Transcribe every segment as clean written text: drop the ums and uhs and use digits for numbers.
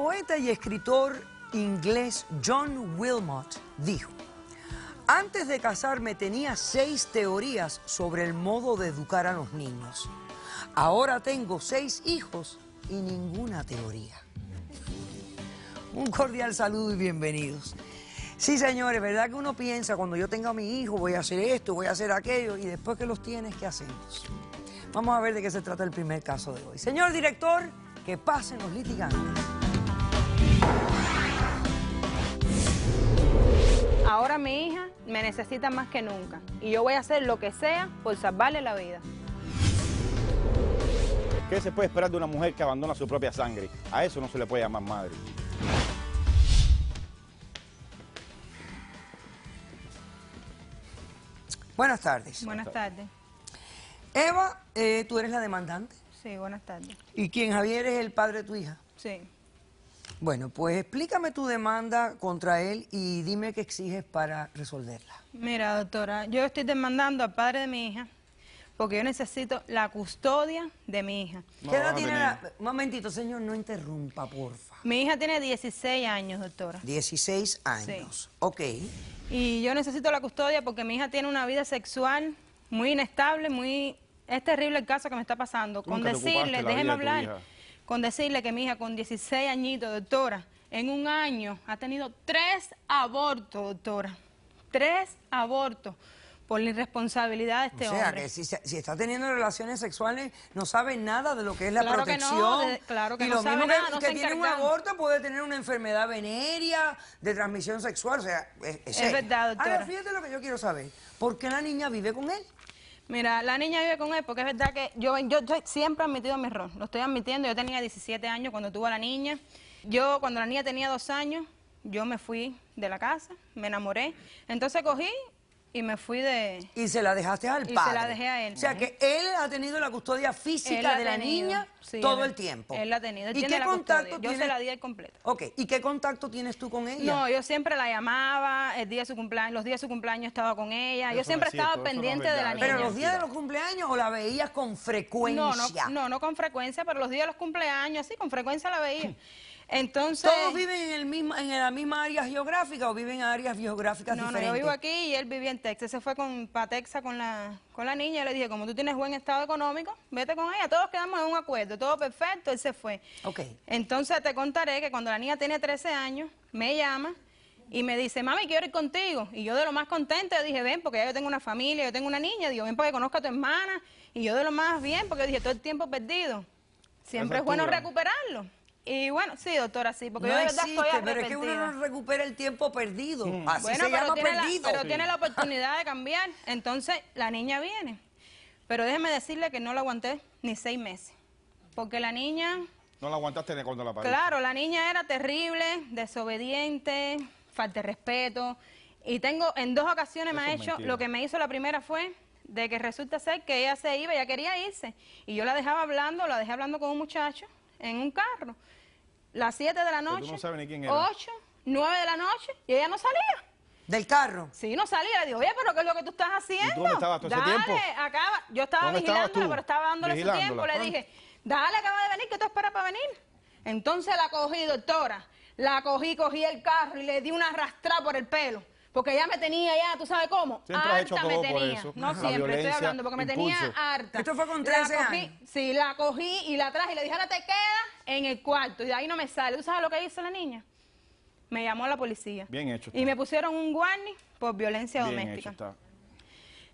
poeta y escritor inglés John Wilmot dijo: antes de casarme tenía 6 teorías sobre el modo de educar a los niños. Ahora tengo 6 hijos y ninguna teoría. Un cordial saludo y bienvenidos. Sí, señores, ¿verdad que uno piensa, cuando yo tenga a mi hijo voy a hacer esto, voy a hacer aquello, y después que los tienes, ¿qué hacemos? Vamos a ver de qué se trata el primer caso de hoy. Señor director, que pasen los litigantes. Ahora mi hija me necesita más que nunca y yo voy a hacer lo que sea por salvarle la vida. ¿Qué se puede esperar de una mujer que abandona su propia sangre? A eso no se le puede llamar madre. Buenas tardes. Buenas tardes. Eva, tú eres la demandante. Sí, buenas tardes. ¿Y quién, Javier, es el padre de tu hija? Sí. Bueno, pues explícame tu demanda contra él y dime qué exiges para resolverla. Mira, doctora, yo estoy demandando al padre de mi hija porque yo necesito la custodia de mi hija. ¿Qué edad tiene la...? Un momentito, señor, no interrumpa, porfa. Mi hija tiene 16 años, doctora. 16 años. Sí. Ok. Y yo necesito la custodia porque mi hija tiene una vida sexual muy inestable, muy... Es terrible el caso que me está pasando. Con decirle, déjeme hablar, con decirle que mi hija con 16 añitos, doctora, en un año ha tenido 3 abortos, doctora. 3 abortos por la irresponsabilidad de este hombre. O sea, que si está teniendo relaciones sexuales, no sabe nada de lo que es la Claro protección. que no, claro que y no lo sabe mismo nada, no que se tiene un encarga. aborto puede tener una enfermedad venérea de transmisión sexual. O sea, es serio. verdad, doctora. Ahora, fíjate lo que yo quiero saber. ¿Por qué la niña vive con él? Mira, la niña vive con él porque es verdad que yo siempre he admitido mi error. Lo estoy admitiendo. Yo tenía 17 años cuando tuve a la niña. Cuando la niña tenía 2 años, yo me fui de la casa, me enamoré. Entonces cogí y me fui de... Y se la dejaste al padre. Y se la dejé a él. O sea, que él ha tenido la custodia física de la niña todo el tiempo. Él la ha tenido. Él ¿Y tiene qué la contacto custodia. tienes? Yo se la di al completo. Ok, ¿y qué contacto tienes tú con ella? No, yo siempre la llamaba, el día de su cumpleaños, los días de su cumpleaños estaba con ella. Yo siempre estaba pendiente de la niña. ¿Pero los días de los cumpleaños o la veías con frecuencia? No con frecuencia, pero los días de los cumpleaños, sí, con frecuencia la veía. Entonces... ¿Todos viven en la misma área geográfica o viven en áreas geográficas diferentes? No, yo vivo aquí y él vivía en Texas. Se fue para Texas con la niña y le dije, como tú tienes buen estado económico, vete con ella. Todos quedamos en un acuerdo, todo perfecto, él se fue. Ok. Entonces te contaré que cuando la niña tiene 13 años, me llama y me dice, mami, quiero ir contigo. Y yo de lo más contenta, yo dije, ven, porque ya yo tengo una familia, yo tengo una niña. Digo, ven porque conozco a tu hermana. Y yo de lo más bien, porque yo dije, todo el tiempo perdido. Siempre es bueno recuperarlo. Y bueno, sí, doctora, sí, porque no yo de verdad existe, estoy arrepentida. pero es que uno no recupera el tiempo perdido. Así Bueno, se llama tiene perdido. pero tiene la oportunidad de cambiar. Entonces, la niña viene. Pero déjeme decirle que no la aguanté ni 6 meses. Porque la niña... No la aguantaste ni cuando la pariste. Claro, la niña era terrible, desobediente, falta de respeto. Y en 2 ocasiones me ha hecho... Lo que me hizo la primera fue de que resulta ser que ella se iba, ella quería irse. Y yo la dejé hablando con un muchacho en un carro. Las 7 de la noche, tú no sabes ni quién era. 8, 9 de la noche, y ella no salía. ¿Del carro? Sí, no salía. Le digo, oye, pero ¿qué es lo que tú estás haciendo? ¿Y tú dónde estabas todo ese tiempo? Acaba. Yo estaba vigilándola, pero estaba dándole su tiempo. Le dije, dale, acaba de venir, ¿qué tú esperas para venir? Entonces la cogí, doctora. Cogí el carro y le di una arrastrada por el pelo. Porque ella me tenía ya, ¿tú sabes cómo? Siempre has hecho harta me todo por tenía. eso. No La siempre, estoy violencia, hablando, porque me tenía impulso. harta. ¿Esto fue con 13 años? Sí, la cogí y la traje y le dije, ahora te quedas en el cuarto. Y de ahí no me sale. ¿Tú sabes lo que hizo la niña? Me llamó la policía. Bien hecho. Y me pusieron un warning por violencia Bien doméstica. hecho está.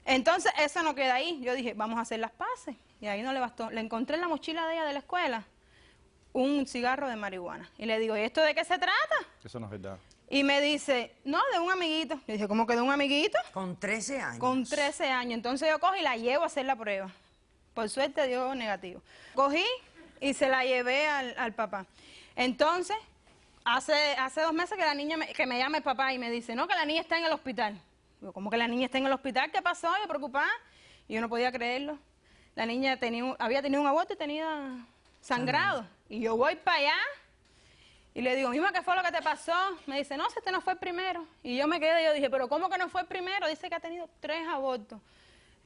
Entonces, eso no queda ahí. Yo dije, vamos a hacer las paces. Y ahí no le bastó. Le encontré en la mochila de ella de la escuela un cigarro de marihuana. Y le digo, ¿y esto de qué se trata? Eso no es verdad. Y me dice, no, de un amiguito. Yo dije, ¿cómo que de un amiguito? Con 13 años. Con 13 años. Entonces yo cojo y la llevo a hacer la prueba. Por suerte dio negativo. Cogí y se la llevé al papá. Entonces, hace 2 meses que la niña que me llama el papá y me dice, no, que la niña está en el hospital. Digo, ¿cómo que la niña está en el hospital? ¿Qué pasó? Yo preocupada. Y yo no podía creerlo. La niña había tenido un aborto y tenía sangrado. Y yo voy para allá y le digo, misma, ¿qué fue lo que te pasó? Me dice, no, si este no fue el primero. Y yo me quedé, yo dije, ¿pero cómo que no fue el primero? Dice que ha tenido 3 abortos.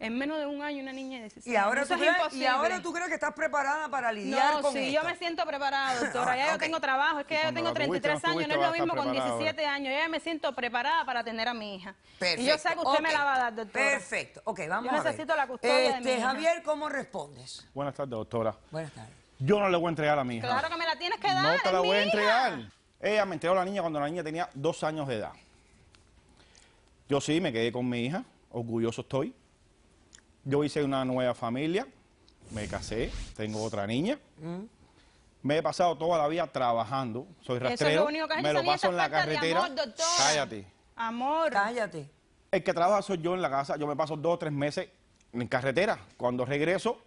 En menos de un año una niña de 16 ¿Y ahora, años. tú Eso es crees, imposible. ¿Y ahora tú crees que estás preparada para lidiar No, con sí, esto? yo me siento preparada, doctora. Ya Ok. yo tengo trabajo, es que ya yo cuando tengo la tuviste, 33 no años, no tuviste, es vas lo a estar mismo con preparada 17 años. Ya me siento preparada para tener a mi hija. Y yo sé que usted ok. me la va a dar, doctora. Perfecto. Ok, vamos Yo a ver. necesito la custodia de mi hija. Javier, ¿cómo respondes? Buenas tardes, doctora. Buenas tardes. Yo no le voy a entregar a mi hija. Claro que me la tienes que dar, No te es la mi voy a hija. entregar. Ella me entregó a la niña cuando la niña tenía 2 años de edad. Yo sí me quedé con mi hija, orgulloso estoy. Yo hice una nueva familia, me casé, tengo otra niña. Me he pasado toda la vida trabajando, soy Eso es rastrero, lo único que hace me esa lo niña, paso en la falta de carretera. amor, doctora. Cállate. Amor. Cállate. El que trabaja soy yo en la casa, yo me paso 2 o 3 meses en carretera. Cuando regreso,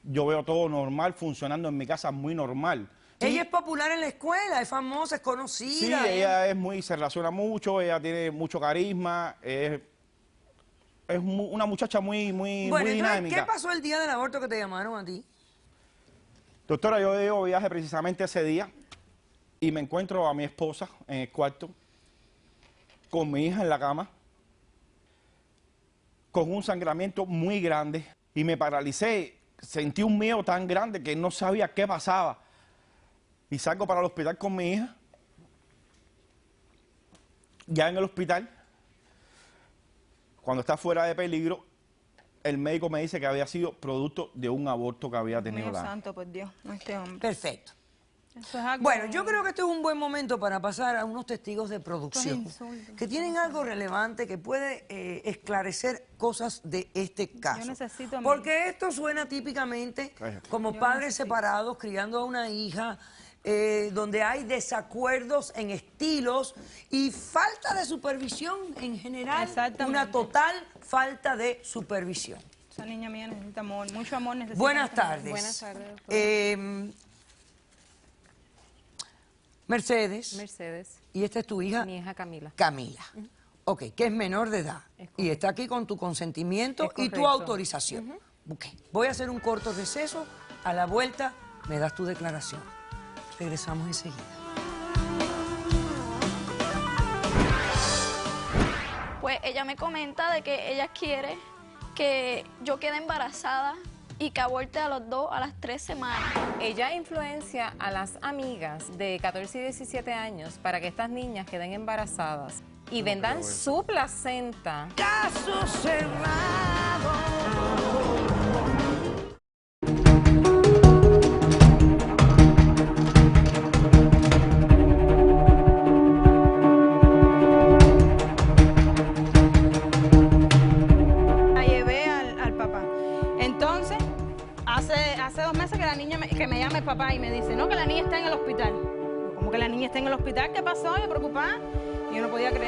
yo veo todo normal, funcionando en mi casa muy normal. Ella es popular en la escuela, es famosa, es conocida. Sí, ella es muy, se relaciona mucho, ella tiene mucho carisma, es una muchacha muy Bueno, entonces, dinámica. ¿qué pasó el día del aborto que te llamaron a ti? Doctora, yo llevo viaje precisamente ese día y me encuentro a mi esposa en el cuarto, con mi hija en la cama, con un sangramiento muy grande y me paralicé. Sentí un miedo tan grande que no sabía qué pasaba. Y salgo para el hospital con mi hija. Ya en el hospital, cuando está fuera de peligro, el médico me dice que había sido producto de un aborto que había tenido Dios la... santo, por Dios, no este hombre. Perfecto. Eso es algo... Bueno, yo creo que este es un buen momento para pasar a unos testigos de producción insultos. que tienen algo relevante que puede esclarecer cosas de este caso. necesito a mi Porque esto suena típicamente Cállate. como padres separados criando a una hija, donde hay desacuerdos en estilos y falta de supervisión en general. Exactamente. Una total falta de supervisión. Esa niña mía necesita amor, mucho amor necesita. Buenas esa niña. tardes. Buenas tardes, doctora. Mercedes, ¿Y esta es tu hija? mi hija Camila. Camila. Ok, que es menor de edad. Es Y está aquí con tu consentimiento Es y tu correcto. autorización. Ok, voy a hacer un corto receso. A la vuelta me das tu declaración. Regresamos enseguida. Pues ella me comenta de que ella quiere que yo quede embarazada y que aborte a los 2 a las 3 semanas. Ella influencia a las amigas de 14 y 17 años para que estas niñas queden embarazadas y vendan su placenta. Caso cerrado. La llevé al papá. Entonces, hace 2 meses que la niña que me llama el papá y me dice, no, que la niña está en el hospital. ¿Cómo que la niña está en el hospital? ¿Qué pasó? Yo preocupada. Y yo no podía creer.